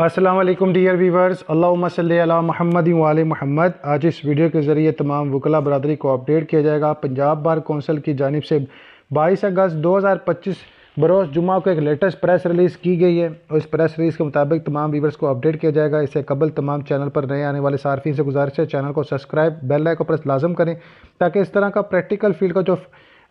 अस्सलाम वालेकुम dear viewers, अल्लाहुम्मा सल्ली अला मुहम्मद व आले मुहम्मद। आज इस वीडियो के ज़रिए तमाम वकला बरदरी को अपडेट किया जाएगा। पंजाब बार कौंसिल की जानिब से 22 अगस्त 2025 बरोज़ जुमा को एक लेटेस्ट प्रेस रिलीज़ की गई है और इस प्रेस रिलीज़ के मुताबिक तमाम वीवर्स को अपडेट किया जाएगा। इससे कबल तमाम चैनल पर नए आने वाले सार्फिन से गुजारिश है चैनल को सब्सक्राइब, बेल आइकन को प्रेस लाजम करें ताकि इस तरह का प्रैक्टिकल फील्ड का जो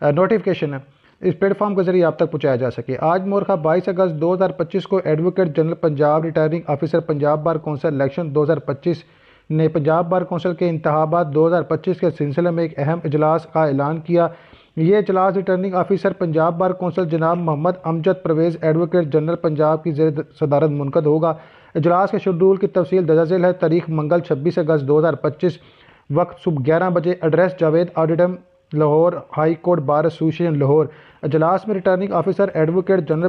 नोटिफिकेशन है इस प्लेटफॉर्म के जरिए आप तक पहुंचाया जा सके। आज मोरखा 22 अगस्त 2025 को advocate general Punjab retiring officer Punjab bar council election 2025 ने पंजाब बार कौंसिल के इंतखाबात 2025 के सिलसिले में एक अहम इजलास का ऐलान किया। ये इजलास returning officer Punjab bar council जनाब मोहम्मद अमजद परवेज़ एडवोकेट जनरल पंजाब की ज़ेर सदारत मुनक़द होगा। इजलास के शेड्यूल की तफसील दर्ज है। तारीख मंगल 26 अगस्त 2025, वक्त सुबह 11 बजे, address Javed auditorium Lahore, high court bar association Lahore. इजलास में returning officer advocate general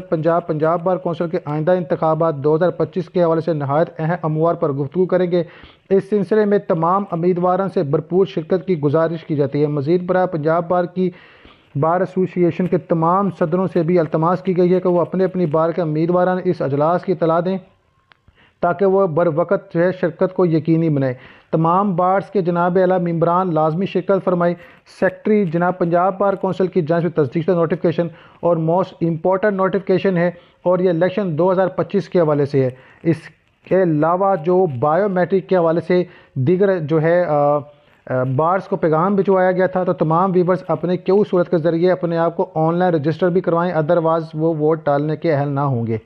Punjab bar council के आइंदा इंतखाबात 2025 के हवाले से नहायत अहम अमूर पर गुफ्तगू करेंगे। इस सिलसिले में तमाम उम्मीदवारों से भरपूर शिरकत की गुजारिश की जाती है। मज़ीद बराह पंजाब बार की बार एसोसिएशन के तमाम सदरों से भी अल्तमास की गई है कि वो अपने अपनी बार के उम्मीदवारों इस अजलास की इतला दें ताकि वह बर वक़्त जो है शिरकत को यकीनी बनाए। तमाम बार्स के जनाब आला मेंबरान लाजमी शिरकत फरमाई। सेक्रेटरी जनाब पंजाब बार कौंसिल की जांच में तस्दीक नोटिफिकेशन और मोस्ट इम्पोर्टेंट नोटिफिकेशन है और ये इलेक्शन 2025 के हवाले से है। इसके अलावा जो बायोमेट्रिक के हवाले से दीगर जो है बार्स को पैगाम भिजवाया गया था, तो तमाम वीवर्स अपने क्यू सूरत के ज़रिए अपने आप को ऑनलाइन रजिस्टर भी करवाएं, अदरवाइज़ वो वोट डालने के अहल ना होंगे।